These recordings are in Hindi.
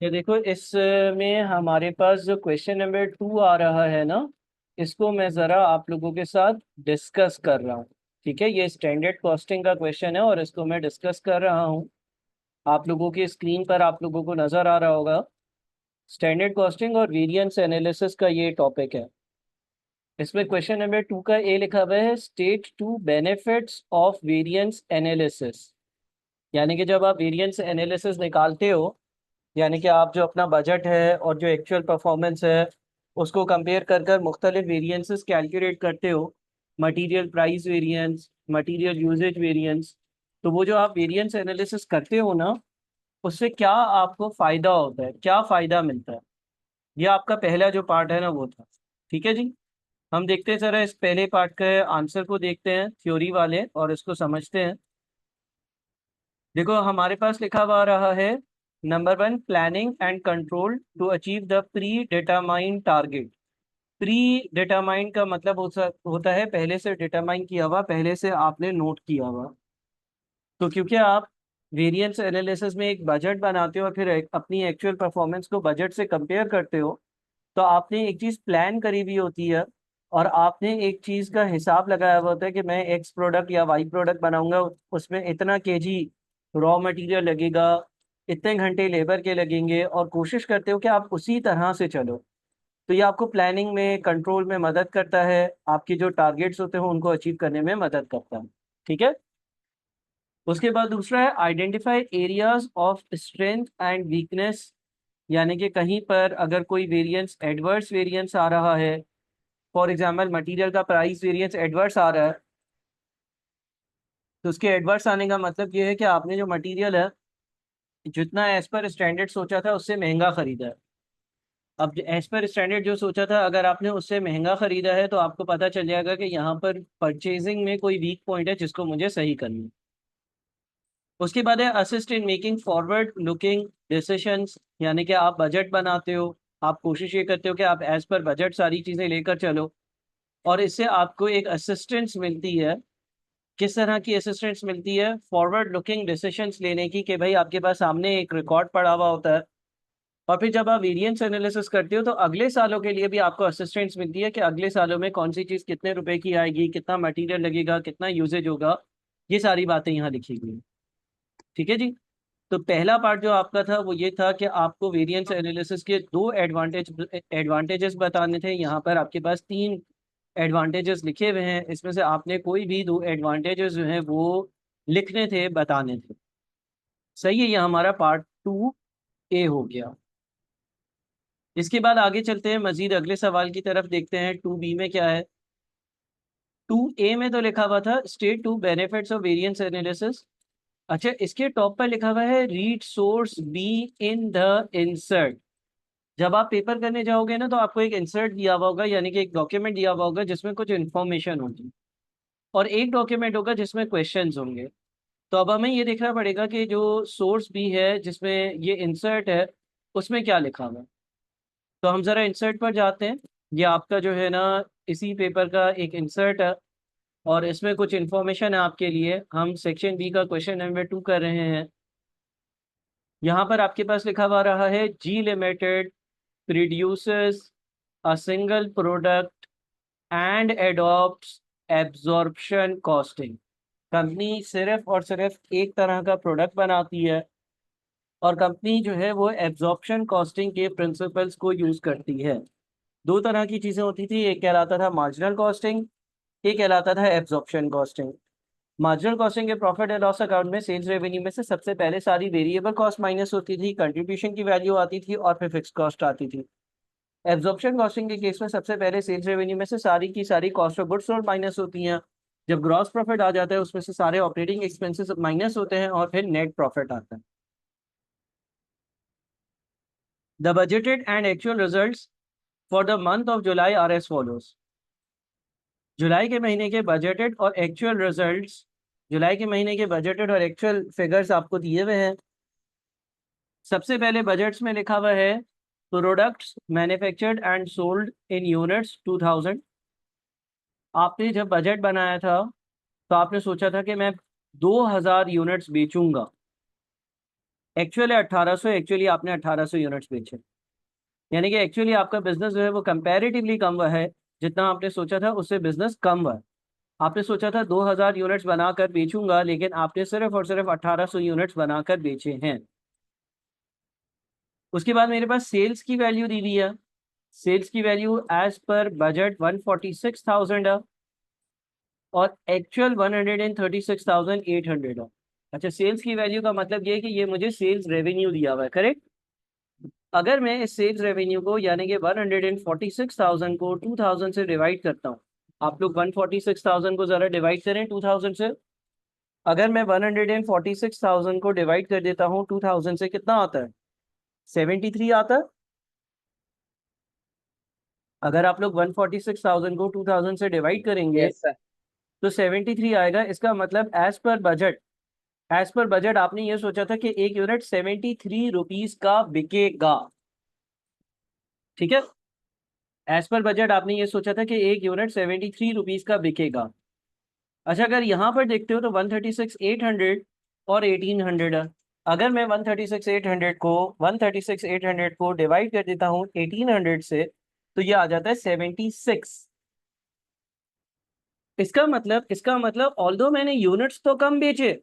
ये देखो, इसमें हमारे पास जो क्वेश्चन नंबर 2 आ रहा है ना, इसको मैं ज़रा आप लोगों के साथ डिस्कस कर रहा हूँ। ठीक है, ये स्टैंडर्ड कॉस्टिंग का क्वेश्चन है और इसको मैं डिस्कस कर रहा हूँ। आप लोगों की स्क्रीन पर आप लोगों को नज़र आ रहा होगा। स्टैंडर्ड कॉस्टिंग और वेरिएंस एनालिसिस का ये टॉपिक है। इसमें क्वेश्चन नंबर 2 का ए लिखा हुआ है, state two benefits of variance analysis. यानी कि जब आप वेरिएंस एनालिसिस निकालते हो, यानी कि आप जो अपना बजट है और जो एक्चुअल परफॉर्मेंस है उसको कंपेयर कर कर मुख्तलिफ वेरिएंसेस कैलकुलेट करते हो, material price variance, material usage variance. तो वो जो आप वेरिएंस एनालिसिस करते हो ना, उससे क्या आपको फ़ायदा होता है, क्या फ़ायदा मिलता है, ये आपका पहला जो पार्ट है ना वो था। ठीक है जी। हम देखते हैं जरा इस पहले पार्ट के आंसर को देखते हैं थ्योरी वाले और इसको समझते हैं। देखो हमारे पास लिखा हुआ रहा है, number 1, planning and control to achieve the predetermined target. Predetermined का मतलब होता है पहले से डिटरमाइन किया हुआ, पहले से आपने नोट किया हुआ। तो क्योंकि आप वेरिएंस एनालिसिस में एक बजट बनाते हो और फिर अपनी एक्चुअल परफॉर्मेंस को बजट से कंपेयर करते हो, तो आपने एक चीज़ प्लान करी हुई होती है और आपने एक चीज़ का हिसाब लगाया हुआ होता है कि मैं एक्स प्रोडक्ट या वाई प्रोडक्ट बनाऊंगा, उसमें इतना केजी रॉ मटेरियल लगेगा, इतने घंटे लेबर के लगेंगे, और कोशिश करते हो कि आप उसी तरह से चलो। तो ये आपको प्लानिंग में, कंट्रोल में मदद करता है, आपकी जो टारगेट्स होते हैं उनको अचीव करने में मदद करता है। ठीक है। उसके बाद दूसरा है, identify areas of strength and weakness. यानी कि कहीं पर अगर कोई वेरिएंस, एडवर्स वेरिएंस आ रहा है, फॉर एग्जांपल मटेरियल का प्राइस वेरिएंस एडवर्स आ रहा है, तो उसके एडवर्स आने का मतलब ये है कि आपने जो मटेरियल है जितना एज पर स्टैंडर्ड सोचा था उससे महंगा खरीदा है। अब एज पर स्टैंडर्ड जो सोचा था, अगर आपने उससे महंगा खरीदा है तो आपको पता चल जाएगा कि यहाँ पर परचेजिंग में कोई वीक पॉइंट है जिसको मुझे सही करना है। उसके बाद है, assist in making forward looking decisions. यानी कि आप बजट बनाते हो, आप कोशिश ये करते हो कि आप एज पर बजट सारी चीज़ें लेकर चलो, और इससे आपको एक असिस्टेंस मिलती है। किस तरह की असिस्टेंस मिलती है? फॉरवर्ड लुकिंग डिसीशंस लेने की, कि भाई आपके पास सामने एक रिकॉर्ड पड़ा हुआ होता है, और फिर जब आप वेरिएंस एनालिसिस करते हो तो अगले सालों के लिए भी आपको असिस्टेंस मिलती है कि अगले सालों में कौन सी चीज़ कितने रुपए की आएगी, कितना मटेरियल लगेगा, कितना यूजेज होगा। ये सारी बातें यहाँ लिखी गई हैं। ठीक है जी। तो पहला पार्ट जो आपका था वो ये था कि आपको वेरिएंस एनालिसिस के दो एडवांटेजेस बताने थे। यहाँ पर आपके पास 3 एडवांटेजेस लिखे हुए हैं, इसमें से आपने कोई भी 2 एडवांटेजेस जो हैं वो लिखने थे, बताने थे। सही है, ये हमारा पार्ट 2A हो गया। इसके बाद आगे चलते हैं, मजीद अगले सवाल की तरफ देखते हैं। 2B में क्या है? 2A में तो लिखा हुआ था, state two benefits of variance analysis. अच्छा, इसके टॉप पर लिखा हुआ है, read source B in the insert. जब आप पेपर करने जाओगे ना तो आपको एक इंसर्ट दिया हुआ होगा, यानी कि एक डॉक्यूमेंट दिया हुआ होगा जिसमें कुछ इन्फॉर्मेशन होगी, और एक डॉक्यूमेंट होगा जिसमें क्वेश्चंस होंगे। तो अब हमें ये देखना पड़ेगा कि जो सोर्स भी है जिसमें ये इंसर्ट है उसमें क्या लिखा हुआ है। तो हम ज़रा इंसर्ट पर जाते हैं। ये आपका जो है ना, इसी पेपर का एक इंसर्ट है, और इसमें कुछ इन्फॉर्मेशन है आपके लिए। हम सेक्शन बी का क्वेश्चन नंबर 2 कर रहे हैं। यहाँ पर आपके पास लिखा हुआ रहा है, G limited producers a single product and adopts absorption costing. Company सिर्फ और सिर्फ एक तरह का प्रोडक्ट बनाती है, और कंपनी जो है वो एब्जॉर्प्शन कॉस्टिंग के प्रिंसिपल्स को यूज़ करती है। दो तरह की चीज़ें होती थी, एक कहलाता था मार्जिनल कॉस्टिंग, एक कहलाता था एब्जॉर्प्शन कॉस्टिंग। मार्जिनल कॉस्टिंग के प्रॉफिट एंड लॉस अकाउंट में सेल्स रेवेन्यू में से सबसे पहले सारी वेरिएबल कॉस्ट माइनस होती थी, कंट्रीब्यूशन की वैल्यू आती थी, और फिर फिक्स कॉस्ट आती थी। एब्जॉर्प्शन कॉस्टिंग के केस में सबसे पहले सेल्स रेवेन्यू में से सारी की सारी cost of goods sold minus होती हैं। जब ग्रॉस प्रॉफिट आ जाता है उसमें से सारे ऑपरेटिंग एक्सपेंसेस माइनस होते हैं, और फिर नेट प्रॉफिट आता है। The budgeted and actual results for the month of July are as follows. जुलाई के महीने के बजटेड और एक्चुअल रिजल्ट्स, जुलाई के महीने के बजटेड और एक्चुअल फिगर्स आपको दिए हुए हैं। सबसे पहले बजट्स में लिखा हुआ है, products manufactured and sold in units 2000। आपने जब बजट बनाया था तो आपने सोचा था कि मैं 2000 यूनिट्स बेचूंगा। एक्चुअल है 1800, एक्चुअली आपने 1800 यूनिट्स बेचे, यानी कि एक्चुअली आपका बिजनेस जो है वो कंपैरेटिवली कम हुआ है, जितना आपने सोचा था उससे बिजनेस कम हुआ है। आपने सोचा था 2000 यूनिट्स बनाकर बेचूंगा, लेकिन आपने सिर्फ और सिर्फ 1800 यूनिट्स बनाकर बेचे हैं। उसके बाद मेरे पास सेल्स की वैल्यू दी हुई है। सेल्स की वैल्यू एज पर बजट 146,000 है और एक्चुअल 136,800 है। अच्छा, सेल्स की वैल्यू का मतलब ये है कि ये मुझे सेल्स रेवेन्यू दिया हुआ है, करेक्ट। अगर मैं इस सेल्स रेवेन्यू को यानी कि 146,000 को 2000 से डिवाइड करता हूँ, आप लोग 146,000 को ज़रा डिवाइड करें 2000 से। अगर मैं 146,000 को डिवाइड कर देता हूँ 2000 से, कितना आता है? 73 आता है। अगर आप लोग 146,000 को 2000 से डिवाइड करेंगे यस सर। तो 73 आएगा। इसका मतलब as per budget, as per budget आपने ये सोचा था कि एक यूनिट 73 रुपीज का बिकेगा, ठीक है। एज पर बजट आपने ये सोचा था कि एक यूनिट 73 रुपीज का बिकेगा। अच्छा, अगर यहाँ पर देखते हो तो 136,800 और 1800 है। अगर मैं 136,800 को डिवाइड कर देता हूँ 1800 से, तो ये आ जाता है 76। इसका मतलब ऑल्दो मैंने यूनिट्स तो कम बेचे,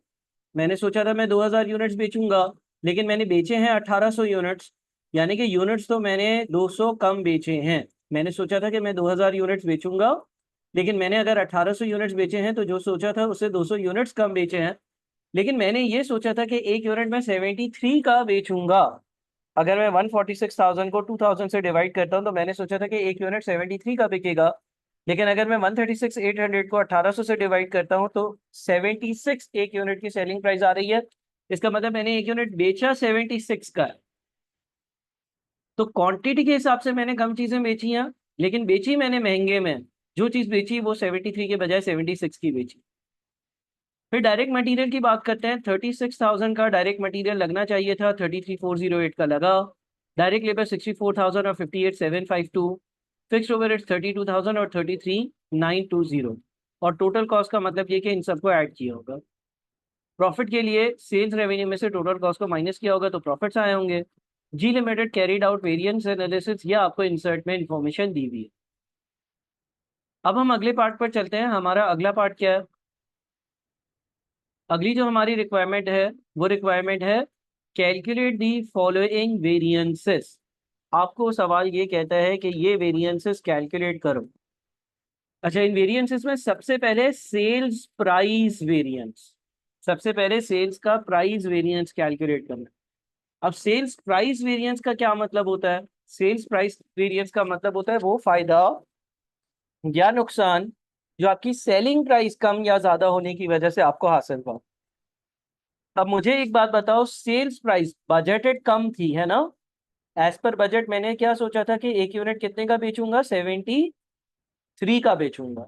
मैंने सोचा था मैं 2000 यूनिट्स बेचूंगा, लेकिन मैंने बेचे हैं 1800 यूनिट्स, यानी कि यूनिट्स तो मैंने 200 कम बेचे हैं। मैंने सोचा था कि मैं 2000 यूनिट्स बेचूंगा, लेकिन मैंने अगर 1800 यूनिट्स बेचे हैं, तो जो सोचा था उससे 200 यूनिट्स कम बेचे हैं। लेकिन मैंने ये सोचा था कि एक यूनिट मैं 73 का बेचूंगा। अगर मैं 146,000 को 2000 से डिवाइड करता हूँ तो मैंने सोचा था कि एक यूनिट 73 का बिकेगा। लेकिन अगर मैं 136,800 को 1800 से डिवाइड करता हूँ तो 76 एक यूनिट की सेलिंग प्राइस आ रही है। इसका मतलब मैंने एक यूनिट बेचा 76 का है। तो क्वांटिटी के हिसाब से मैंने कम चीजें बेची हैं, लेकिन बेची मैंने महंगे में। जो चीज बेची वो 73 के बजाय 76 की बेची। फिर डायरेक्ट मटेरियल की बात करते हैं। 36,000 का डायरेक्ट मटेरियल लगना चाहिए था, 33,408 का लगा। डायरेक्ट लेबर 64,000 और 58,752। फिक्स्ड ओवरहेड्स 32,000 और 33,920। और टोटल कॉस्ट का मतलब ये कि इन सबको ऐड किया होगा। प्रॉफिट के लिए सेल्स रेवेन्यू में से टोटल कॉस्ट को माइनस किया होगा तो प्रॉफिट्स आए होंगे। G limited carried out variance analysis, यह आपको इंसर्ट में इंफॉर्मेशन दी हुई है। अब हम अगले पार्ट पर चलते हैं। हमारा अगला पार्ट क्या है? अगली जो हमारी रिक्वायरमेंट है वो रिक्वायरमेंट है कैलकुलेट दी फॉलोइंग वेरिएंसेस। आपको सवाल ये कहता है कि ये वेरिएंसेस कैलकुलेट करो। अच्छा, इन वेरिएंसेस में सबसे पहले सेल्स प्राइस वेरिएंस, सबसे पहले सेल्स का प्राइस वेरिएंस कैलकुलेट करना। अब सेल्स प्राइस वेरिएंस का क्या मतलब होता है? सेल्स प्राइस वेरिएंस का मतलब होता है वो फायदा या नुकसान जो आपकी सेलिंग प्राइस कम या ज्यादा होने की वजह से आपको हासिल हुआ। अब मुझे एक बात बताओ, सेल्स प्राइस बजटेड कम थी, है ना। एज पर बजट मैंने क्या सोचा था कि एक यूनिट कितने का बेचूंगा? 73 का बेचूंगा।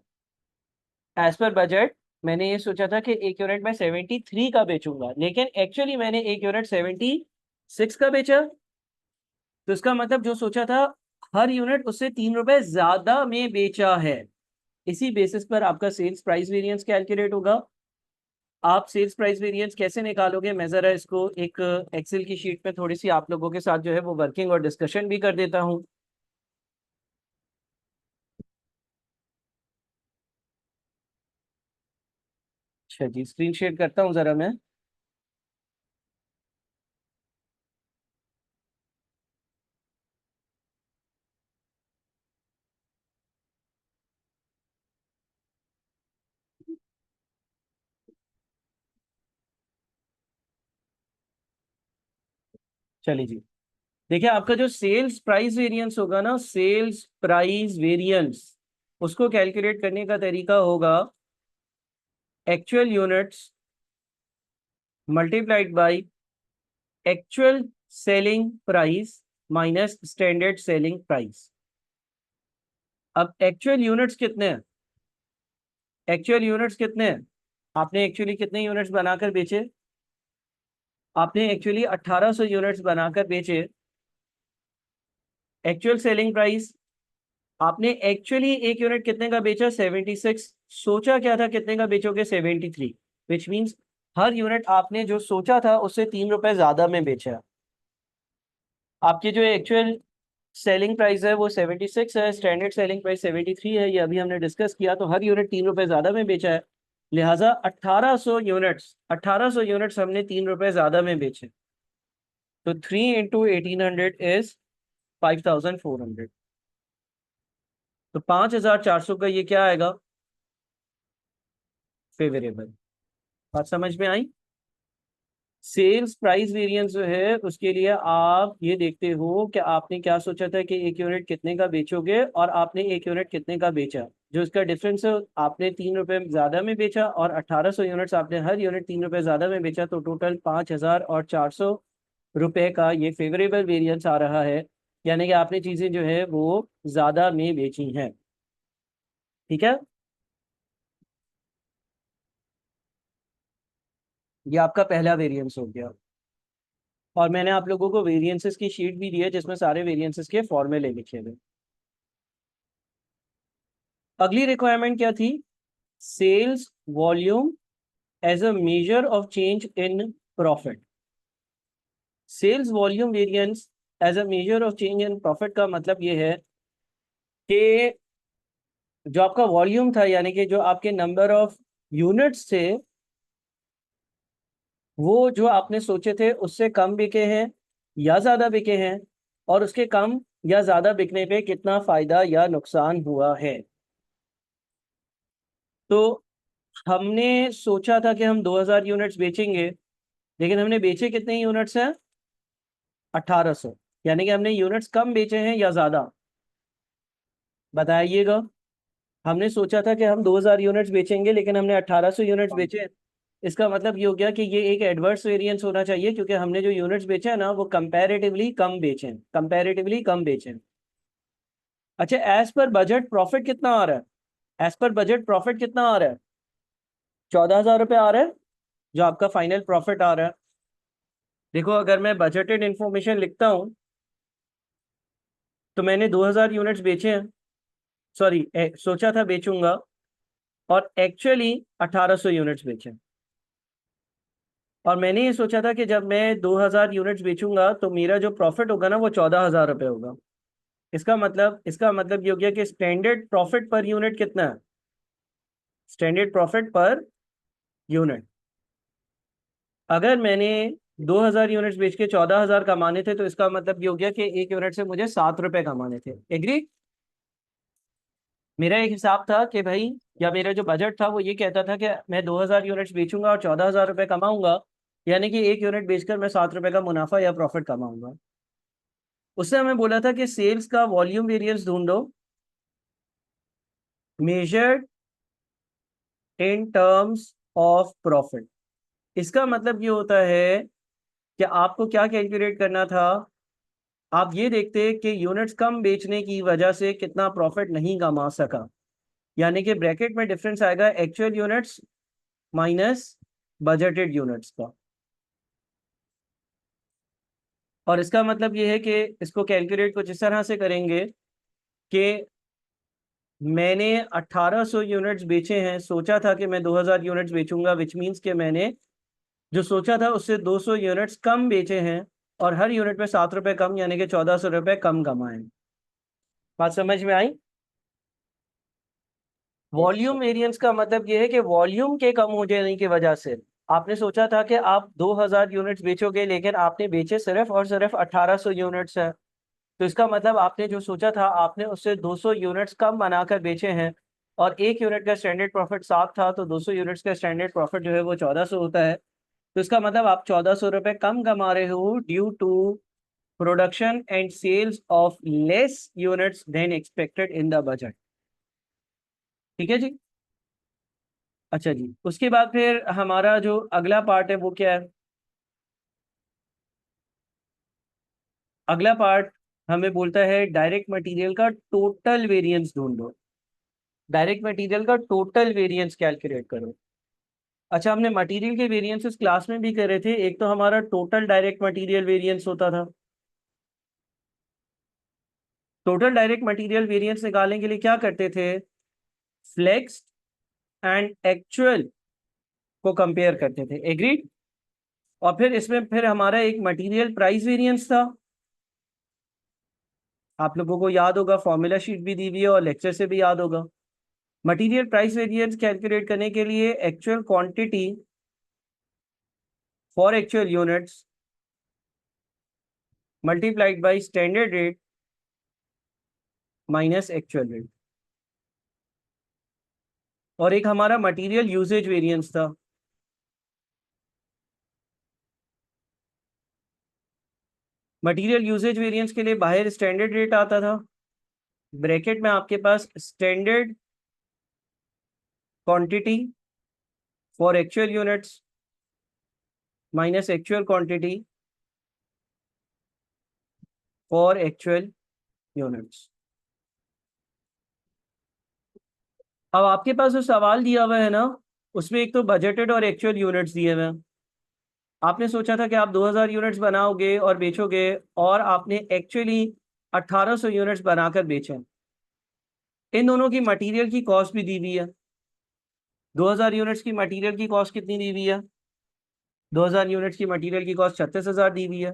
एज पर बजट मैंने ये सोचा था कि एक यूनिट मैं 73 का बेचूंगा, लेकिन एक्चुअली मैंने एक यूनिट 76 का बेचा। तो इसका मतलब जो सोचा था हर यूनिट उससे 3 रुपए ज्यादा में बेचा है। इसी बेसिस पर आपका सेल्स प्राइस वेरिएंस कैलकुलेट होगा। आप सेल्स प्राइस वेरिएंस कैसे निकालोगे? मैं ज़रा इसको एक एक्सेल की शीट में थोड़ी सी आप लोगों के साथ जो है वो वर्किंग और डिस्कशन भी कर देता हूँ। अच्छा जी, स्क्रीन शेयर करता हूँ ज़रा मैं। चलिए जी, देखिए आपका जो सेल्स प्राइस वेरिएंस होगा ना, सेल्स प्राइस वेरिएंस, उसको कैलकुलेट करने का तरीका होगा actual units multiplied by actual selling price minus standard selling price. अब एक्चुअल यूनिट्स कितने हैं? एक्चुअल यूनिट्स कितने हैं? आपने एक्चुअली कितने यूनिट्स बनाकर बेचे? आपने एक्चुअली 1800 यूनिट्स बनाकर बेचे। एक्चुअल सेलिंग प्राइस, आपने एक्चुअली एक यूनिट कितने का बेचा? 76। सोचा क्या था कितने का बेचोगे? 73। विच मीन्स हर यूनिट आपने जो सोचा था उससे 3 रुपए ज्यादा में बेचा है। आपकी जो एक्चुअल सेलिंग प्राइस है वो 76 है, स्टैंडर्ड सेलिंग प्राइस 73 है, ये अभी हमने डिस्कस किया। तो हर यूनिट 3 रुपए ज्यादा में बेचा है, लिहाजा 1800 यूनिट्स हमने 3 रुपए ज्यादा में बेचे। तो 3 × 1800 इज 5400। तो 5400 का ये क्या आएगा, फेवरेबल। बात समझ में आई? सेल्स प्राइस वेरिएंस जो है उसके लिए आप ये देखते हो कि आपने क्या सोचा था कि एक यूनिट कितने का बेचोगे और आपने एक यूनिट कितने का बेचा। जो इसका डिफरेंस है, आपने 3 रुपए ज्यादा में बेचा और 1800 यूनिट्स आपने हर यूनिट 3 रुपए ज्यादा में बेचा, तो टोटल 5400 रुपए का ये फेवरेबल वेरिएंस आ रहा है। यानी कि आपने चीजें जो है वो ज्यादा में बेची हैं। ठीक है, ये आपका पहला वेरिएंस हो गया। और मैंने आप लोगों को वेरिएंसेस की शीट भी दी है जिसमें सारे वेरिएंसेस के फॉर्मूले लिखे हुए। अगली रिक्वायरमेंट क्या थी, sales volume as a measure of change in profit. Sales volume variance as a measure of change in profit का मतलब ये है कि जो आपका वॉल्यूम था, यानी कि जो आपके नंबर ऑफ यूनिट्स थे, वो जो आपने सोचे थे उससे कम बिके हैं या ज्यादा बिके हैं, और उसके कम या ज्यादा बिकने पे कितना फायदा या नुकसान हुआ है। तो हमने सोचा था कि हम 2000 यूनिट्स बेचेंगे, लेकिन हमने बेचे कितने यूनिट्स हैं, 1800। यानी कि हमने यूनिट्स कम बेचे हैं या ज्यादा, बताइएगा। हमने सोचा था कि हम 2000 यूनिट्स बेचेंगे लेकिन हमने 1800 यूनिट्स बेचे। इसका मतलब ये हो गया कि ये एक एडवर्स वेरिएंस होना चाहिए, क्योंकि हमने जो यूनिट्स बेचे हैं ना वो कंपैरेटिवली कम बेचे हैं, कंपैरेटिवली कम बेचे हैं। अच्छा, एज पर बजट प्रॉफिट कितना आ रहा है, एज पर बजट प्रॉफिट कितना आ रहा है, 14,000 रुपये आ रहा है, जो आपका फाइनल प्रॉफिट आ रहा है। देखो, अगर मैं बजटेड इंफॉर्मेशन लिखता हूँ तो मैंने 2000 यूनिट्स बेचे हैं, सॉरी सोचा था बेचूंगा, और एक्चुअली 1800 यूनिट्स बेचे। और मैंने ये सोचा था कि जब मैं 2000 यूनिट्स बेचूंगा तो मेरा जो प्रॉफिट होगा ना वो 14,000 रुपये होगा। इसका मतलब ये हो गया कि स्टैंडर्ड प्रॉफिट पर यूनिट कितना है, स्टैंडर्ड प्रॉफिट पर यूनिट। अगर मैंने 2000 यूनिट्स बेच के 14,000 कमाने थे, तो इसका मतलब ये हो गया कि एक यूनिट से मुझे 7 रुपए कमाने थे। एग्री? मेरा एक हिसाब था कि भाई, या मेरा जो बजट था वो ये कहता था कि मैं 2000 यूनिट्स बेचूंगा और 14,000 रुपये कमाऊंगा, यानी कि एक यूनिट बेचकर मैं 7 रुपए का मुनाफा या प्रॉफिट कमाऊंगा। उससे हमें बोला था कि सेल्स का वॉल्यूम वेरिएंस ढूंढो, measured in terms of profit. इसका मतलब ये होता है कि आपको क्या कैलकुलेट करना था, आप ये देखते कि यूनिट्स कम बेचने की वजह से कितना प्रॉफिट नहीं कमा सका। यानी कि ब्रैकेट में डिफरेंस आएगा actual units minus budgeted units का। और इसका मतलब ये है कि इसको कैलकुलेट कुछ इस तरह से करेंगे कि मैंने 1800 यूनिट्स बेचे हैं, सोचा था कि मैं 2000 यूनिट्स बेचूंगा, विच मीन्स कि मैंने जो सोचा था उससे 200 यूनिट्स कम बेचे हैं, और हर यूनिट पे 7 रुपए कम, यानी कि 1400 रुपये कम कमाए। बात समझ में आई? वॉल्यूम वेरिएंस का मतलब ये है कि वॉल्यूम के कम हो जाने की वजह से आपने सोचा था कि आप 2000 यूनिट्स बेचोगे, लेकिन आपने बेचे सिर्फ और सिर्फ 1800 यूनिट्स है। तो इसका मतलब आपने जो सोचा था आपने उससे 200 यूनिट्स कम बनाकर बेचे हैं, और एक यूनिट का स्टैंडर्ड प्रॉफिट 7 था, तो 200 यूनिट्स का स्टैंडर्ड प्रॉफिट जो है वो 1400 होता है। तो इसका मतलब आप 1400 रुपये कम कमा रहे हो due to production and sales of less units than expected in the budget. ठीक है जी। अच्छा जी, उसके बाद फिर हमारा जो अगला पार्ट है वो क्या है, अगला पार्ट हमें बोलता है डायरेक्ट मटेरियल का टोटल वेरिएंस ढूंढो, डायरेक्ट मटेरियल का टोटल वेरिएंस कैलकुलेट करो। अच्छा, हमने मटेरियल के वेरिएंसेस क्लास में भी करे थे। एक तो हमारा टोटल डायरेक्ट मटेरियल वेरिएंस होता था। टोटल डायरेक्ट मटेरियल वेरिएंस निकालने के लिए क्या करते थे, फ्लेक्स्ड एंड एक्चुअल को कंपेयर करते थे। एग्रीड। और फिर इसमें फिर हमारा एक मटेरियल प्राइस वेरिएंस था। आप लोगों को याद होगा, फॉर्मूला शीट भी दी हुई है और लेक्चर से भी याद होगा। मटेरियल प्राइस वेरिएंस कैलकुलेट करने के लिए actual quantity for actual units multiplied by standard rate minus actual rate. और एक हमारा मटेरियल यूसेज वेरिएंस था। मटेरियल यूसेज वेरिएंस के लिए बाहर स्टैंडर्ड रेट आता था, ब्रैकेट में आपके पास standard quantity for actual units minus actual quantity for actual units. अब आपके पास जो सवाल दिया हुआ है ना, उसमें एक तो बजटेड और एक्चुअल यूनिट्स दिए हुए हैं। आपने सोचा था कि आप 2000 यूनिट्स बनाओगे और बेचोगे, और आपने एक्चुअली 1800 यूनिट्स बनाकर बेचे। इन दोनों की मटेरियल की कॉस्ट भी दी हुई है। 2000 यूनिट्स की मटेरियल की कॉस्ट कितनी दी हुई है? 2000 यूनिट्स की मटेरियल की कॉस्ट 36,000 दी हुई है,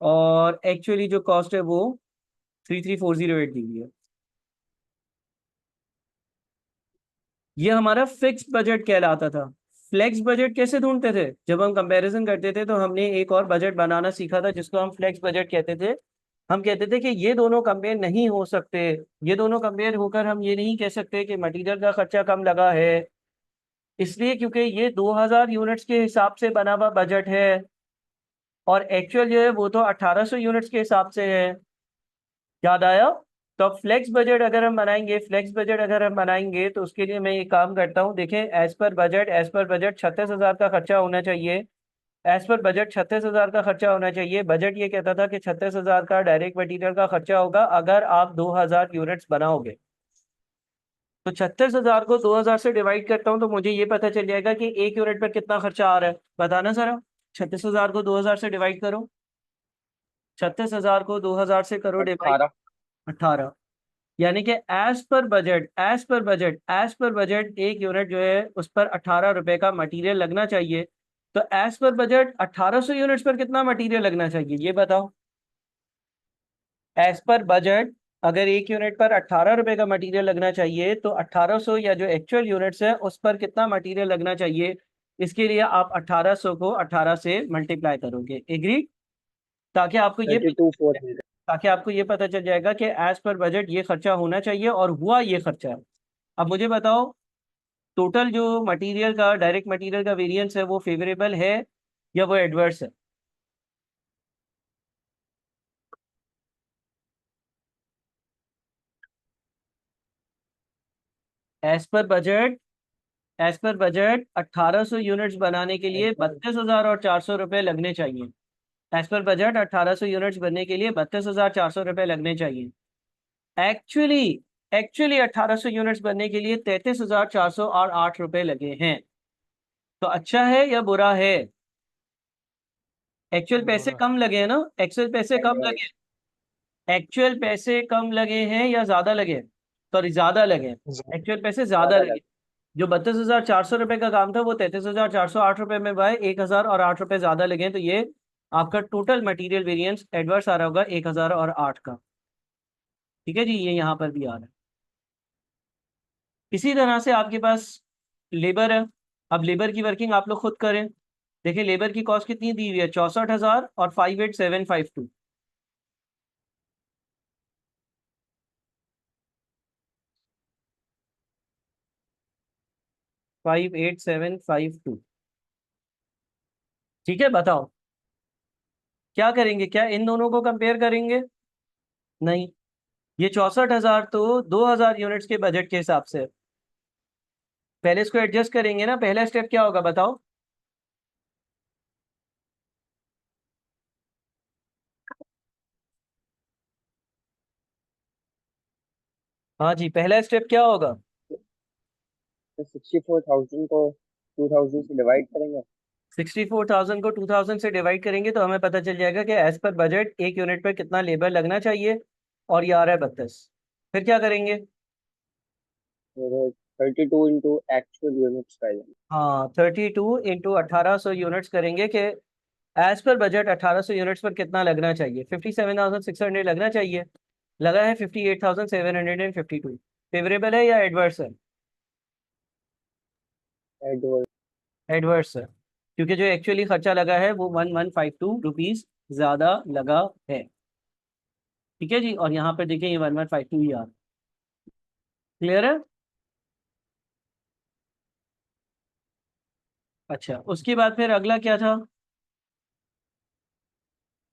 और एक्चुअली जो कॉस्ट है वो 33408 दी हुई है। ये हमारा फिक्स बजट कहलाता था। फ्लेक्स बजट कैसे ढूंढते थे? जब हम कंपैरिजन करते थे तो हमने एक और बजट बनाना सीखा था जिसको हम फ्लेक्स बजट कहते थे। हम कहते थे कि ये दोनों कंपेयर नहीं हो सकते। ये दोनों कंपेयर होकर हम ये नहीं कह सकते कि मटेरियल का खर्चा कम लगा है, इसलिए क्योंकि ये 2000 यूनिट्स के हिसाब से बना हुआ बजट है, और एक्चुअल जो है वो तो 1800 यूनिट्स के हिसाब से है। याद आया? तो अब फ्लेक्स बजट अगर हम बनाएंगे तो उसके लिए मैं ये काम करता हूँ। देखें, एज पर बजट 36,000 का खर्चा होना चाहिए। एज पर बजट 36,000 का खर्चा होना चाहिए। बजट ये कहता था कि 36,000 का डायरेक्ट मटेरियल का खर्चा होगा अगर आप 2000 यूनिट्स बनाओगे। तो 36,000 को 2000 से डिवाइड करता हूँ तो मुझे ये पता चल जाएगा कि एक यूनिट पर कितना खर्चा आ रहा है। बताना जरा। 36,000 को 2000 से डिवाइड करो। 36,000 को 2000 से करो डिवाइड। 18। 18। यानी कि एज पर बजट एक यूनिट जो है उस पर 18 रुपए का मटेरियल लगना चाहिए। तो एज पर बजट 1800 यूनिट्स पर कितना मटेरियल लगना चाहिए ये बताओ। एज पर बजट अगर एक यूनिट पर 18 रुपए का मटेरियल लगना चाहिए तो 1800 या जो एक्चुअल यूनिट्स है उस पर कितना मटेरियल लगना चाहिए। इसके लिए आप 1800 को 18 से मल्टीप्लाई करोगे। एग्री? ताकि आपको ये 32,400। ताकि आपको ये पता चल जाएगा कि एज पर बजट ये खर्चा होना चाहिए और हुआ ये खर्चा है। अब मुझे बताओ, टोटल जो मटेरियल का डायरेक्ट मटेरियल का वेरिएंस है वो फेवरेबल है या वो एडवर्स है? As per budget as per budget 1800 units बनाने के लिए 32,400 रुपये लगने चाहिए। एज पर बजट 1800 यूनिट्स बनने के लिए 32,400 रुपये लगने चाहिए। एक्चुअली एक्चुअली 1800 यूनिट्स बनने के लिए 33,408 रुपये लगे हैं। तो अच्छा है या बुरा है? एक्चुअल पैसे कम लगे हैं ना? एक्चुअल पैसे कम लगे हैं या ज्यादा लगे? सॉरी, ज्यादा लगे। एक्चुअल पैसे ज्यादा ज्यादा लगे। लग। जो 32,400 रुपये का काम था वो 33,408 रुपये में भाई 1,008 रुपये ज्यादा लगे हैं। तो ये आपका टोटल मटेरियल वेरिएंस एडवर्स आ रहा होगा 1,008 का। ठीक है जी, ये यहाँ पर भी आ रहा है। इसी तरह से आपके पास लेबर है। अब लेबर की वर्किंग आप लोग खुद करें। देखिए, लेबर की कॉस्ट कितनी दी हुई है? 64,000 और 58,752। 58,752। ठीक है, बताओ क्या करेंगे? क्या इन दोनों को कंपेयर करेंगे? नहीं। ये 64,000 तो 2000 यूनिट्स के बजट के हिसाब से है। पहले इसको एडजस्ट करेंगे ना। पहला स्टेप क्या होगा बताओ? हाँ जी, पहला स्टेप क्या होगा? तो 64,000 को 2,000 से डिवाइड करेंगे। 64,000 को 2000 से डिवाइड करेंगे तो हमें पता चल जाएगा कि एज पर बजट एक यूनिट पर कितना लेबर लगना चाहिए, और ये आ रहा है 32। फिर क्या करेंगे? फिर 32 into actual units present. हाँ 32 into 1800 यूनिट्स करेंगे कि एज पर बजट 1800 यूनिट्स पर कितना लगना चाहिए। 57,600 लगना चाहिए, लगा है 58,752। फेवरेबल है या एडवर्स है? Adverse. एडवर्स है, क्योंकि जो एक्चुअली खर्चा लगा है वो 1152 रुपीज ज़्यादा लगा है। ठीक है जी, और यहाँ पर देखें ये 1152 ही आ रहा है। क्लियर है? अच्छा, उसके बाद फिर अगला क्या था?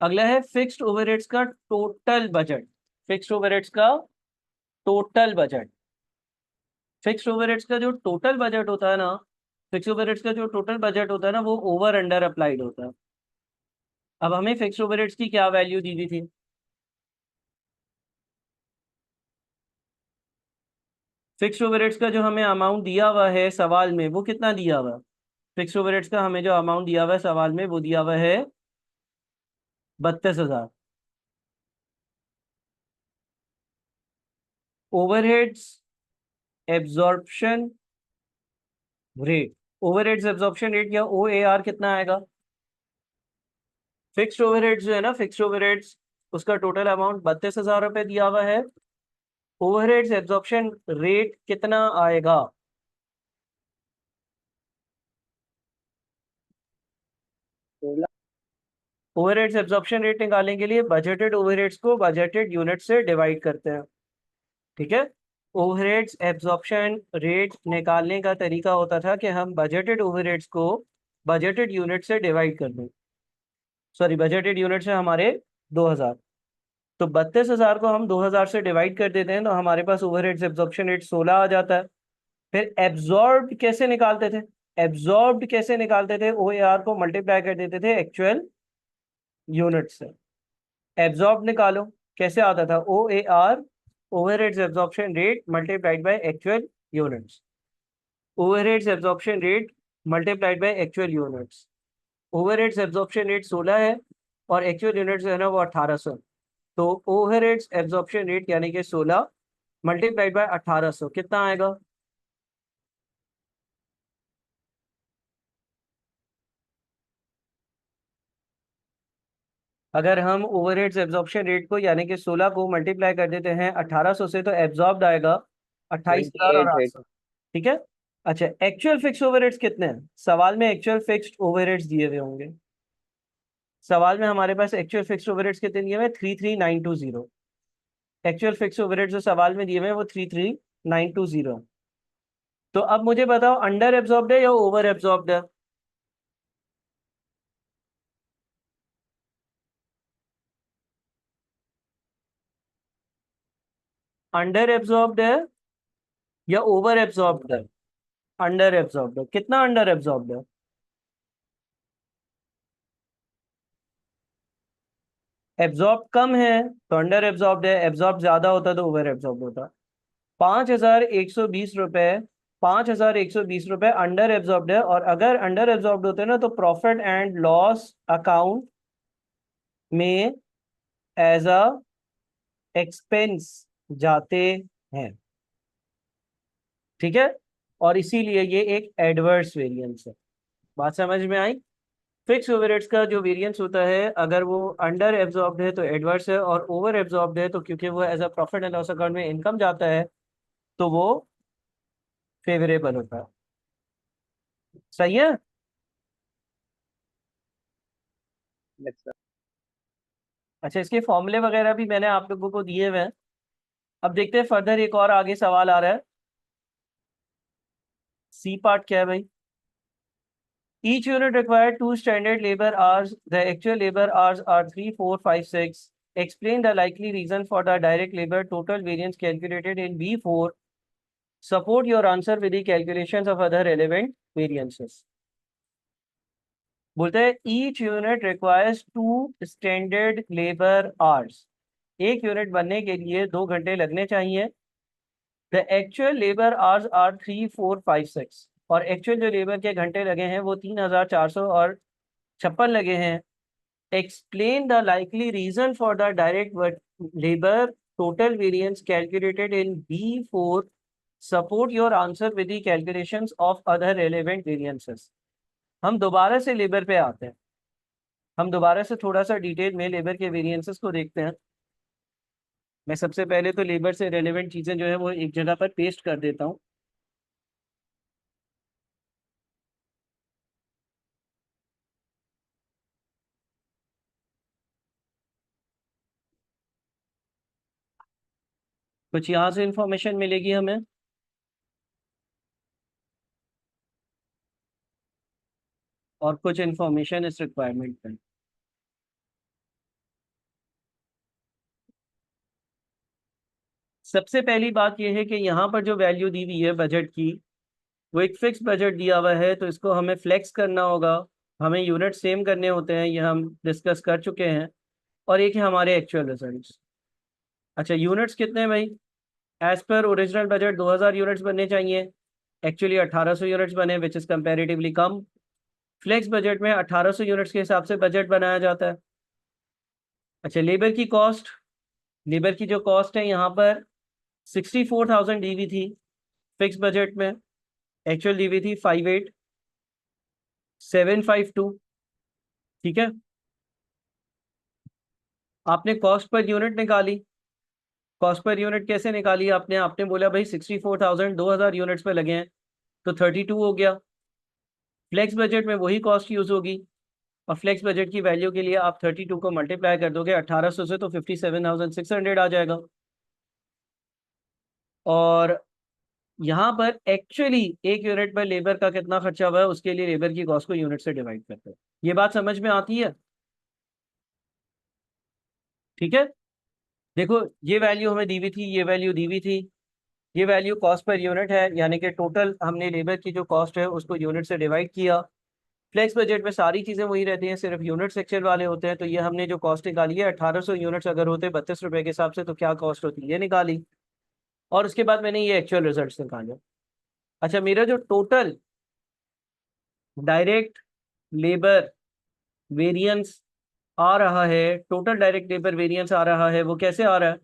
अगला है फिक्स्ड ओवरहेड्स का टोटल बजट। फिक्स्ड ओवरहेड्स का टोटल बजट। फिक्स्ड ओवरहेड्स का जो टोटल बजट होता है ना, फिक्स्ड ओवरहेड्स का जो टोटल बजट होता है ना, वो ओवर अंडर अप्लाइड होता है। अब हमें फिक्स्ड ओवरहेड्स की क्या वैल्यू दी हुई थी? फिक्स्ड ओवरहेड्स का जो हमें अमाउंट दिया हुआ है सवाल में, वो कितना दिया हुआ है? फिक्स्ड ओवरहेड्स का हमें जो अमाउंट दिया हुआ है सवाल में, वो दिया हुआ है 32,000। Overheads absorption rate, overheads absorption rate या ओ ए आर कितना आएगा? फिक्स्ड ओवरहेड्स जो है ना, फिक्स्ड ओवरहेड्स, उसका टोटल अमाउंट 32,000 रुपये दिया हुआ है। ओवरहेड्स एब्जॉर्प्शन रेट कितना आएगा? सोलह। ओवरहेड्स एब्जॉर्प्शन रेट निकालने के लिए बजटेड ओवरहेड्स को बजटेड यूनिट से डिवाइड करते हैं। ठीक है, ओवरहेड्स एब्जॉर्प्शन रेट निकालने का तरीका होता था कि हम बजटेड ओवरहेड्स को बजटेड यूनिट से डिवाइड कर दें। सॉरी, बजटेड यूनिट से हमारे 2,000, तो 32,000 को हम 2,000 से डिवाइड कर देते हैं तो हमारे पास ओवरहेड्स एब्जॉर्प्शन रेट 16 आ जाता है। फिर एब्जॉर्ब्ड कैसे निकालते थे? एब्जॉर्ब्ड कैसे निकालते थे? ओ ए आर को मल्टीप्लाई कर देते थे एक्चुअल यूनिट से। एब्जॉर्ब निकालो, कैसे आता था? O A R, overheads absorption rate multiplied by actual units. Overheads absorption rate multiplied by actual units. Overheads absorption rate 16 है और एक्चुअल यूनिट्स जो है ना वो 1800। तो ओवरहेड्स एब्जॉर्प्शन रेट यानी कि 16 मल्टीप्लाइड बाय 1800 कितना आएगा? अगर हम ओवरहेड्स एब्जॉर्प्शन रेट को यानी कि 16 को मल्टीप्लाई कर देते हैं 1800 से, तो एब्जॉर्ब्ड आएगा 28,800। 28,800। ठीक है। अच्छा, एक्चुअल फिक्स ओवरहेड्स कितने हैं? सवाल में एक्चुअल फिक्स्ड ओवरहेड्स दिए हुए होंगे। सवाल में हमारे पास एक्चुअल फिक्स्ड ओवरहेड्स कितने दिए हुए हैं? 33,920। एक्चुअल फिक्स्ड ओवरहेड्स जो सवाल में दिए हुए हैं वो 33,920। तो अब मुझे बताओ, अंडर एब्जॉर्ब्ड है या ओवर एब्जॉर्ब्ड है? अंडर एब्जॉर्ब्ड है या ओवर एब्जॉर्ब्ड है? अंडर एब्जॉर्ब्ड है। कितना अंडर एब्जॉर्ब्ड है? एब्जॉर्ब कम है तो अंडर एब्जॉर्ब्ड है, एब्जॉर्ब ज्यादा होता तो ओवर एब्जॉर्ब होता। 5,120 रुपए, 5,120 रुपए अंडर एब्जॉर्ब्ड है। और अगर अंडर एब्जॉर्ब्ड होते ना तो प्रॉफिट एंड लॉस अकाउंट में एज अ एक्सपेंस जाते हैं। ठीक है, और इसीलिए ये एक एडवर्स वेरिएंस है। बात समझ में आई? फिक्स ओवरहेड्स का जो वेरिएंस होता है, अगर वो अंडर एब्जॉर्ब्ड है तो एडवर्स है, और ओवर एब्जॉर्ब्ड है तो क्योंकि वो as a profit and loss account में इनकम जाता है तो वो फेवरेबल होता है। सही है? अच्छा। अच्छा, इसके फॉर्मूले वगैरह भी मैंने आप लोगों को दिए हुए हैं। अब देखते हैं फर्दर, एक और आगे सवाल आ रहा है। सी पार्ट क्या है भाई? Each unit required two standard labor hours. The actual labor hours are 3, 4, 5, 6. Explain the likely reason for the direct labor total variance calculated in B4. Support your answer with the calculations of other relevant variances. बोलते हैं each unit requires two standard labor hours. एक यूनिट बनने के लिए 2 घंटे लगने चाहिए। The actual labor hours are 3, 4, 5, 6. और एक्चुअल जो लेबर के घंटे लगे हैं वो 3,456 लगे हैं। Explain the likely reason for the direct labor total variance calculated in B4 support your answer with the calculations of other relevant variances. हम दोबारा से लेबर पे आते हैं, हम दोबारा से थोड़ा सा डिटेल में लेबर के वेरिएंसेस को देखते हैं। मैं सबसे पहले तो लेबर से रेलेवेंट चीज़ें जो है वो एक जगह पर पेस्ट कर देता हूँ। कुछ यहाँ से इंफॉर्मेशन मिलेगी हमें, और कुछ इंफॉर्मेशन इस रिक्वायरमेंट में। सबसे पहली बात यह है कि यहाँ पर जो वैल्यू दी हुई है बजट की, वो एक फिक्स बजट दिया हुआ है, तो इसको हमें फ्लेक्स करना होगा। हमें यूनिट सेम करने होते हैं, ये हम डिस्कस कर चुके हैं। और एक है हमारे एक्चुअल रिजल्ट्स। अच्छा, यूनिट्स कितने हैं भाई? As per original budget 2000 units बनने चाहिए, एक्चुअली 1800 यूनिट्स बने, विच इज़ कंपैरेटिवली कम। फ्लेक्स बजट में 1800 यूनिट्स के हिसाब से बजट बनाया जाता है। अच्छा, लेबर की कॉस्ट, लेबर की जो कॉस्ट है यहाँ पर 64,000 डी हुई थी फिक्स बजट में, एक्चुअल दी हुई थी 58,752। ठीक है, आपने कॉस्ट पर यूनिट निकाली। कॉस्ट पर यूनिट कैसे निकाली आपने? आपने बोला भाई 64,000 2000 यूनिट्स पे लगे हैं, तो 32 हो गया। फ्लेक्स बजट में वही कॉस्ट यूज होगी, और फ्लेक्स बजट की वैल्यू के लिए आप 32 को मल्टीप्लाई कर दोगे 1800 से, तो 57,600 आ जाएगा। और यहाँ पर एक्चुअली एक यूनिट पर लेबर का कितना खर्चा हुआ है, उसके लिए लेबर की कॉस्ट को यूनिट से डिवाइड करते हैं। ये बात समझ में आती है? ठीक है, देखो ये वैल्यू हमें दी हुई थी, ये वैल्यू दी हुई थी, ये वैल्यू कॉस्ट पर यूनिट है, यानी कि टोटल हमने लेबर की जो कॉस्ट है उसको यूनिट से डिवाइड किया। फ्लेक्स बजट में सारी चीज़ें वही रहती हैं, सिर्फ यूनिट सेक्शन वाले होते हैं। तो ये हमने जो कॉस्ट निकाली है, 1800 यूनिट्स अगर होते 32 रुपए के हिसाब से, तो क्या कॉस्ट होती है ये निकाली। और उसके बाद मैंने ये एक्चुअल रिजल्ट निकाले। अच्छा, मेरा जो टोटल डायरेक्ट लेबर वेरिएंस आ रहा है, टोटल डायरेक्ट लेबर वेरिएंस आ रहा है, वो कैसे आ रहा है?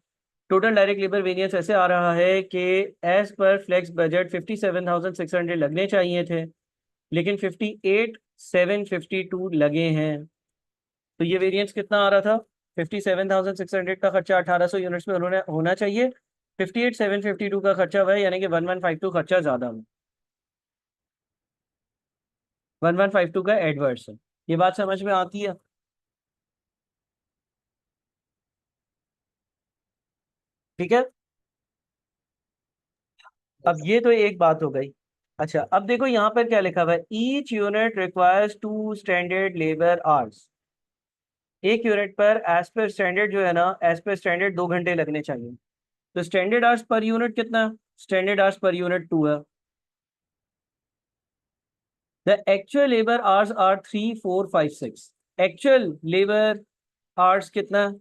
टोटल डायरेक्ट लेबर वेरिएंस ऐसे आ रहा है कि एज पर फ्लेक्स बजट 57,600 लगने चाहिए थे, लेकिन 58,752 लगे हैं। तो ये वेरिएंस कितना आ रहा था? 57,600 का खर्चा 1800 यूनिट्स में उन्होंने होना चाहिए, 58,752 का खर्चा हुआ है, यानी कि 1152 खर्चा ज़्यादा हुआ, 1152 का एडवर्स है। ये बात समझ में आती है? ठीक है, अब ये तो एक बात हो गई। अच्छा, अब देखो यहाँ पर क्या लिखा हुआ है, each unit requires 2 standard labour hours. एक यूनिट पर एज पर स्टैंडर्ड जो है ना, एज पर स्टैंडर्ड 2 घंटे लगने चाहिए। तो स्टैंडर्ड आवर्स पर यूनिट कितना है? स्टैंडर्ड आवर्स पर यूनिट 2 है। The actual labour hours are 3,4,5,6। Actual labour hours कितना है?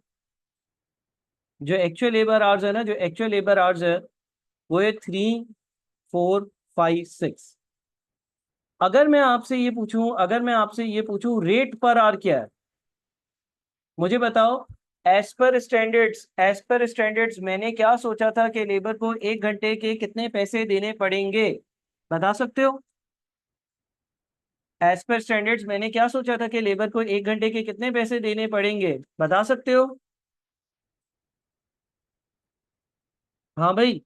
जो एक्चुअल लेबर आवर्स है ना, जो एक्चुअल लेबर आवर्स है वो है 3,4,5,6। अगर मैं आपसे ये पूछूं, अगर मैं आपसे ये पूछूं रेट पर आवर क्या है, मुझे बताओ। एज पर स्टैंडर्ड्स मैंने क्या सोचा था कि लेबर को 1 घंटे के कितने पैसे देने पड़ेंगे, बता सकते हो? एज पर स्टैंडर्ड्स मैंने क्या सोचा था कि लेबर को 1 घंटे के कितने पैसे देने पड़ेंगे, बता सकते हो? हाँ भाई,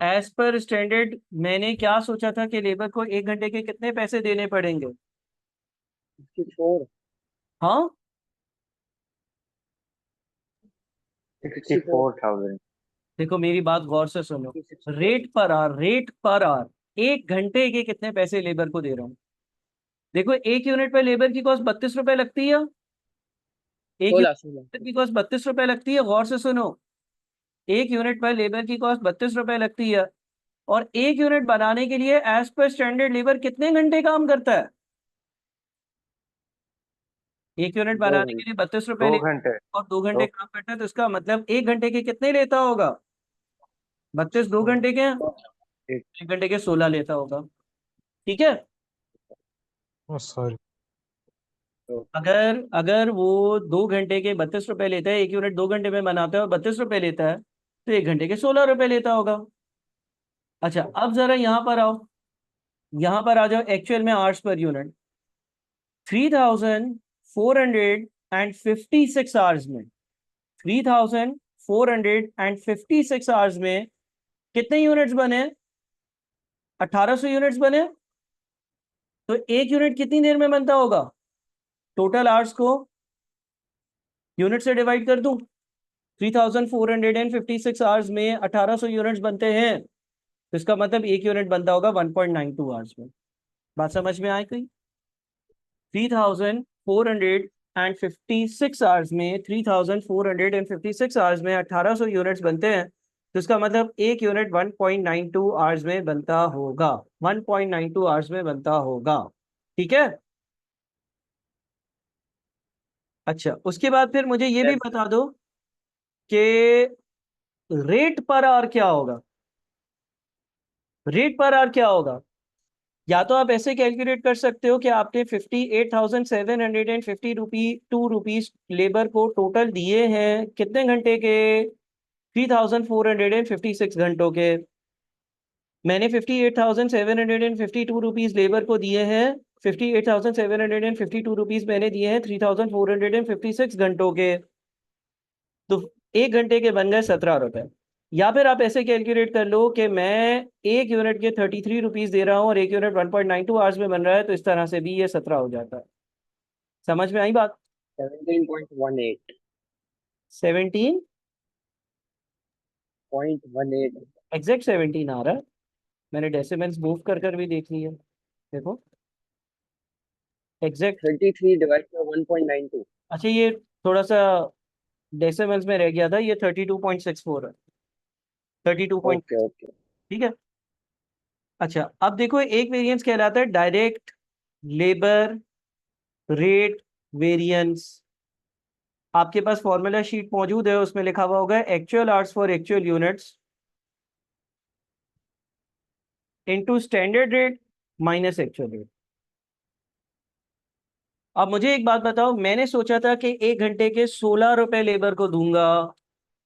एज पर स्टैंडर्ड मैंने क्या सोचा था कि लेबर को 1 घंटे के कितने पैसे देने पड़ेंगे? 64 हाँ, 64,000। देखो मेरी बात गौर से सुनो। Rate per hour, rate per hour, 1 घंटे के कितने पैसे लेबर को दे रहा हूँ। देखो, एक यूनिट पर लेबर की कॉस्ट 32 रुपए लगती है, एक 16 यूनिट 16। की कॉस्ट 32 रुपए लगती है, गौर से सुनो। एक यूनिट पर लेबर की कॉस्ट 32 रुपए लगती है, और एक यूनिट बनाने के लिए एज पर स्टैंडर्ड लेबर कितने घंटे काम करता है? एक यूनिट दो बनाने के घंटे लिए 32 रुपए दो लेता है, घंटे और 2 घंटे दो काम करता है, तो इसका मतलब 1 घंटे के कितने लेता होगा? 32 2 घंटे के हैं, एक 1 घंटे के 16 लेता होगा। ठीक है, सॉरी अगर अगर वो 2 घंटे के 32 रुपए लेता है, एक यूनिट 2 घंटे में बनाता है और 32 रुपए लेता है, तो 1 घंटे के 16 रुपए लेता होगा। अच्छा, अब जरा यहाँ पर आओ, यहाँ पर आ जाओ एक्चुअल में आवर्स पर यूनिट। 3456 आवर्स में, 3456 आवर्स में कितने यूनिट्स बने? 1800 यूनिट्स बने। तो एक यूनिट कितनी देर में बनता होगा? टोटल आवर्स को यूनिट से डिवाइड कर दूं। 3456 आवर्स में 1800 यूनिट्स बनते हैं, तो इसका मतलब एक यूनिट बनता होगा 1.92 आवर्स में। बात समझ में आई कोई? 3456 आवर्स में 3456 आवर्स में 1800 यूनिट्स बनते हैं, तो इसका मतलब एक यूनिट 1.92 आवर्स में बनता होगा, 1.92 आवर्स में बनता होगा। ठीक है। अच्छा, उसके बाद फिर मुझे ये भी बता दो कि रेट पर आवर क्या होगा? रेट पर आवर क्या होगा? या तो आप ऐसे कैलकुलेट कर सकते हो कि आपने 58,750 रुपीज लेबर को टोटल दिए हैं, कितने घंटे के? 3,456 घंटों के। मैंने 58,752 रुपीज लेबर को दिए हैं, 58,752 रुपीज मैंने दिए हैं 3,456 घंटों के, तो एक घंटे के बन गए 17 रुपए। या फिर आप ऐसे कैलकुलेट कर लो कि मैं एक यूनिट के 33 रुपीज दे रहा हूँ और एक यूनिट 1.92 आवर्स में बन रहा है, तो इस तरह से भी ये 17 हो जाता है। समझ में आई बात? 17.18 17, 0.18। एग्जैक्ट 17 आ रहा है। मैंने डेसिमल्स मूव कर कर भी देख लिया, देखो एग्जैक्ट। 33 divide by 1.92। अच्छा, ये थोड़ा सा डेसिमल्स में रह गया था, ये 32.64 है, 32 पॉइंट। Okay okay. ठीक है। अच्छा, अब देखो एक वेरिएंस कहलाता है डायरेक्ट लेबर रेट वेरिएंस। आपके पास फॉर्मूला शीट मौजूद है, उसमें लिखा हुआ होगा actual hours for actual units into standard rate minus actual rate. अब मुझे एक बात बताओ, मैंने सोचा था कि एक घंटे के 16 रुपए लेबर को दूंगा।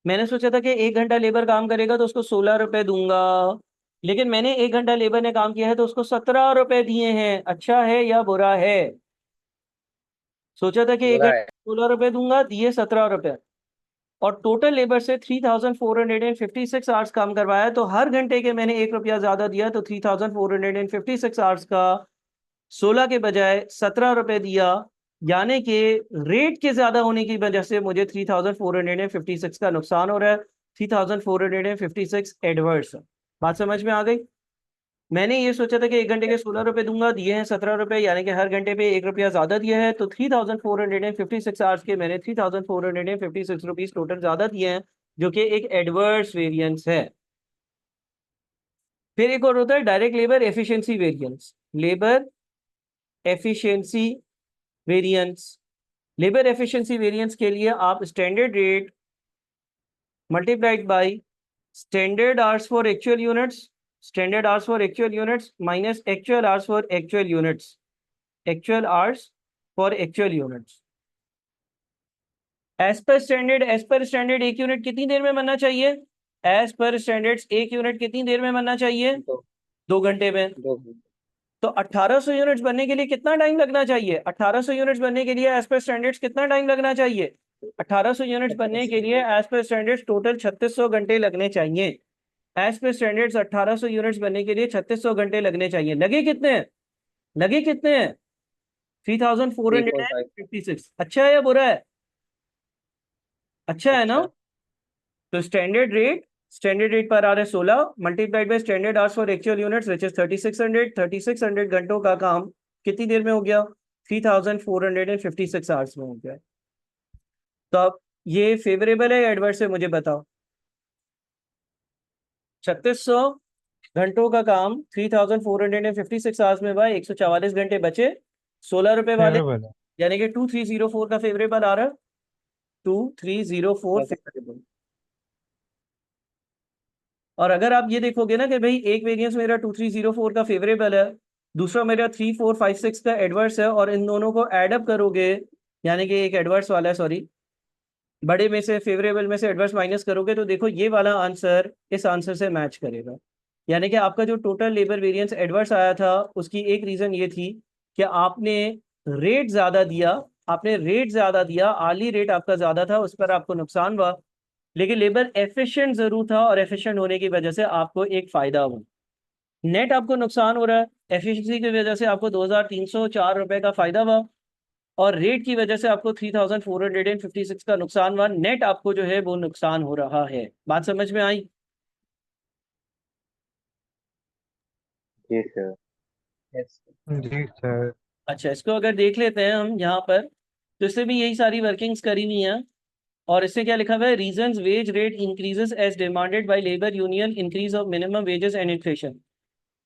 मैंने सोचा था कि एक घंटा लेबर काम करेगा तो उसको 16 रुपए दूंगा, लेकिन मैंने एक घंटा लेबर ने काम किया है तो उसको 17 रुपए दिए हैं। अच्छा है या बुरा है? सोचा था कि एक बुरा घंटे है। 16 रुपए दूंगा, दिए 17 रुपए। और टोटल लेबर से 3,456 आवर्स काम करवाया, तो हर घंटे के मैंने 1 रुपया ज्यादा दिया, तो 3,456 आवर्स का 16 के बजाय 17 रुपए दिया। यानी कि रेट के ज्यादा होने की वजह से मुझे 3,456 का नुकसान हो रहा है, 3,456 एडवर्स। बात समझ में आ गई? मैंने ये सोचा था कि एक घंटे के 16 रुपए दूंगा, दिए हैं 17 रुपए, यानी कि हर घंटे पे 1 रुपया ज्यादा दिया है, तो 3,456 आवर्स के मैंने 3,456 रुपीज टोटल ज्यादा दिए हैं, जो कि एक एडवर्स वेरिएंस है। फिर एक और होता है direct labour efficiency variance. Labour efficiency variance, labour efficiency variance के लिए आप standard rate multiplied by standard hours for actual units, standard hours for actual units minus actual hours for actual units, actual hours for actual units. As per standard एक यूनिट कितनी देर में बनना चाहिए? एज पर स्टैंडर्ड्स एक यूनिट कितनी देर में बनना चाहिए? दो 2 घंटे में। दो तो 1800 यूनिट्स बनने के लिए कितना टाइम लगना चाहिए? 1800 यूनिट्स बनने के लिए एज पर स्टैंडर्ड्स कितना टाइम लगना चाहिए? 1800 यूनिट्स बनने के लिए एज पर स्टैंडर्ड्स टोटल 3600 घंटे लगने चाहिए। एज पर स्टैंडर्ड्स 1800 यूनिट्स बनने के लिए 3600 घंटे लगने चाहिए। लगे कितने हैं? लगे कितने हैं? 345। 3456। अच्छा है या बुरा है? अच्छा है ना? अच्छा। तो स्टैंडर्ड रेट पर आ रहा है 16 multiplied by standard hours for actual units which is 3600 घंटों का काम कितनी देर में हो गया? 3456 आवर्स में हो गया। तो अब ये फेवरेबल है या एडवर्स है, मुझे बताओ। 3600 घंटों का काम 3456 आवर्स में हुआ, 144 घंटे बचे 16 रुपए वाले, फेवरेबल है। यानी कि 2304 का फेवरेबल आ रहा है। 2304 यस। फेवरेबल। और अगर आप ये देखोगे ना कि भाई एक वेरिएंस मेरा 2304 का फेवरेबल है, दूसरा मेरा 3456 का एडवर्स है, और इन दोनों को ऐड अप करोगे, यानी कि एक एडवर्स वाला है, सॉरी, बड़े में से फेवरेबल में से एडवर्स माइनस करोगे, तो देखो ये वाला आंसर इस आंसर से मैच करेगा। यानी कि आपका जो टोटल लेबर वेरिएंस एडवर्स आया था उसकी एक रीज़न ये थी कि आपने रेट ज़्यादा दिया, आर्ली रेट आपका ज़्यादा था, उस पर आपको नुकसान हुआ, लेकिन लेबर एफिशिएंट ज़रूर था और एफिशिएंट होने की वजह से आपको एक फ़ायदा हुआ। नेट आपको नुकसान हो रहा है, एफिशिएंसी की वजह से आपको 2304 रुपए का फ़ायदा हुआ और रेट की वजह से आपको 3456 का नुकसान हुआ। नेट आपको जो है वो नुकसान हो रहा है। बात समझ में आई? जी सर। यस। जी सर। अच्छा, इसको अगर देख लेते हैं हम यहाँ पर, तो इससे भी यही सारी वर्किंग्स करी हुई हैं और इससे क्या लिखा हुआ है, reasons wage rate increases as demanded by labour union, increase of minimum wages and inflation.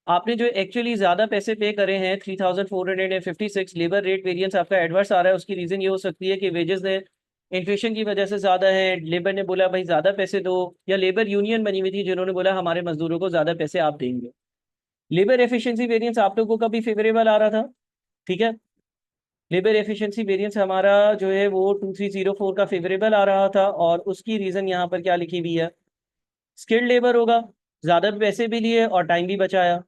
आपने जो एक्चुअली ज़्यादा पैसे पे करे हैं 3456, लेबर रेट वेरिएंस आपका एडवर्स आ रहा है, उसकी रीज़न ये हो सकती है कि वेजेस ने इन्फ्लेशन की वजह से ज़्यादा है, लेबर ने बोला भाई ज़्यादा पैसे दो, या लेबर यूनियन बनी हुई थी जिन्होंने बोला हमारे मजदूरों को ज़्यादा पैसे आप देंगे। लेबर एफिशिएंसी वेरिएंस आप लोगों का भी फेवरेबल आ रहा था, ठीक है। लेबर एफिशिएंसी वेरिएंस हमारा जो है वो 2304 का फेवरेबल आ रहा था और उसकी रीज़न यहाँ पर क्या लिखी हुई है, स्किल्ड लेबर होगा, ज़्यादा पैसे भी लिए और टाइम भी बचाया।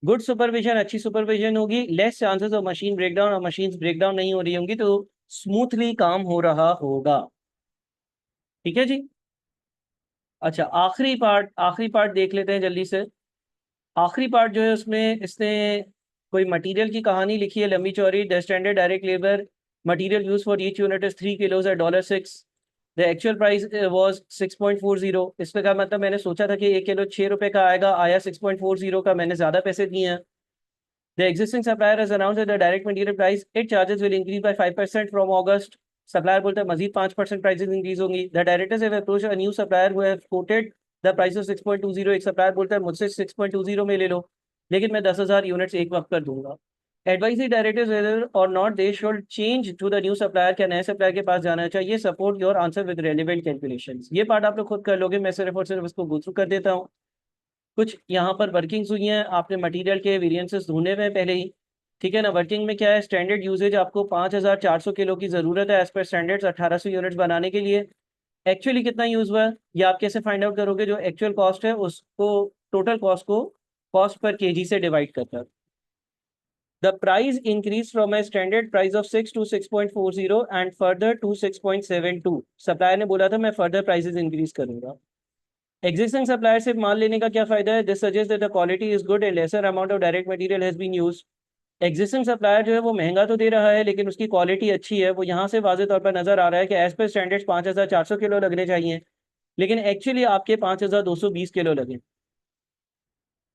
गुड सुपरविजन, अच्छी सुपरविजन होगी, less chances of machine breakdown, और मशीन ब्रेकडाउन नहीं हो रही होंगी तो स्मूथली काम हो रहा होगा। ठीक है जी। अच्छा, आखिरी पार्ट देख लेते हैं जल्दी से। आखिरी पार्ट जो है उसमें इसने कोई मटेरियल की कहानी लिखी है लंबी चौड़ी। The standard direct labour material use for each unit is 3 kilos at $6। The actual price was 6.40। इसका क्या मतलब, मैंने सोचा था कि 1 किलो 6 रुपए का आएगा, आया 6.40 का, मैंने ज़्यादा पैसे दिए हैं। The existing supplier has announced that the direct material price it charges will increase by 5% from August. Supplier बोलता है मजीद 5% prices increase होंगी. The directors have approached a new supplier who have quoted the price of 6.20. एक supplier बोलता है मुझसे 6.20 में ले लो, लेकिन मैं 10,000 यूनिट्स एक वक्त पर दूंगा। Advise the directors whether or not they should change to the new supplier, क्या नए supplier के पास जाना चाहिए। Support your answer with relevant calculations। ये पार्ट आप लोग खुद कर लोगे, मैं सिर्फ और सिर्फ इसको गो थ्रू कर देता हूँ। कुछ यहाँ पर वर्किंग्स हुई हैं, आपने मटेरियल के वेरिएंसेस ढूंढे हुए हैं पहले ही, ठीक है ना। वर्किंग में क्या है, स्टैंडर्ड यूजेज आपको 5400 किलो की ज़रूरत है एज पर स्टैंडर्ड्स 1800 यूनिट्स बनाने के लिए। एक्चुअली कितना यूज़ हुआ है ये आप कैसे फाइंड आउट करोगे, जो एक्चुअल कॉस्ट है उसको टोटल कॉस्ट को कॉस्ट पर केजी से डिवाइड करता है। The price increase from a standard price of 6 to 6.40 and further to 6.72। Supplier ने बोला था मैं फर्दर प्राइसेस इंक्रीज करूंगा। Existing supplier से माल लेने का क्या फायदा है, this suggest that the quality is good and lesser amount of direct material has been used. Existing supplier जो है वो महंगा तो दे रहा है लेकिन उसकी क्वालिटी अच्छी है, वो यहाँ से वाज़े तौर पर नजर आ रहा है कि एज पर स्टैंडर्ड्स 5400 किलो लगने चाहिए, लेकिन एक्चुअली आपके 5220 किलो लगे।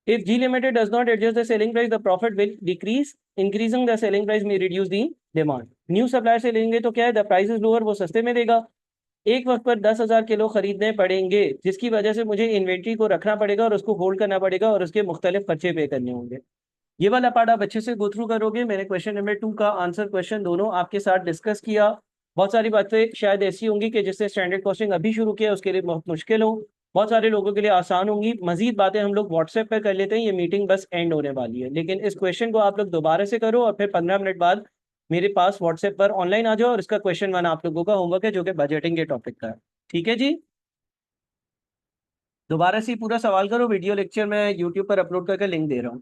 If G Limited does not adjust the selling price, the profit will decrease. Increasing the selling price may reduce the demand. New supplier से लेंगे तो क्या है, the price is lower, वो सस्ते में देगा। एक वक्त पर 10,000 किलो खरीदने पड़ेंगे, जिसकी वजह से मुझे इन्वेंट्री को रखना पड़ेगा और उसको होल्ड करना पड़ेगा और उसके मुख्तलिफ खर्चे पे करने होंगे। ये वाला पार्ट आप अच्छे से गो थ्रू करोगे। मैंने क्वेश्चन नंबर 2 का आंसर क्वेश्चन दोनों आपके साथ डिस्कस किया। बहुत सारी बातें शायद ऐसी होंगी कि जिससे स्टैंडर्ड कॉस्टिंग अभी शुरू किया उसके लिए बहुत मुश्किल हो, बहुत सारे लोगों के लिए आसान होंगी। मजीद बातें हम लोग व्हाट्सएप पर कर लेते हैं, ये मीटिंग बस एंड होने वाली है, लेकिन इस क्वेश्चन को आप लोग दोबारा से करो और फिर 15 मिनट बाद मेरे पास व्हाट्सएप पर ऑनलाइन आ जाओ और इसका क्वेश्चन 1 आप लोगों का होमवर्क है जो कि बजटिंग के टॉपिक का है। ठीक है जी, दोबारा से पूरा सवाल करो, वीडियो लेक्चर मैं यूट्यूब पर अपलोड करके लिंक दे रहा हूँ।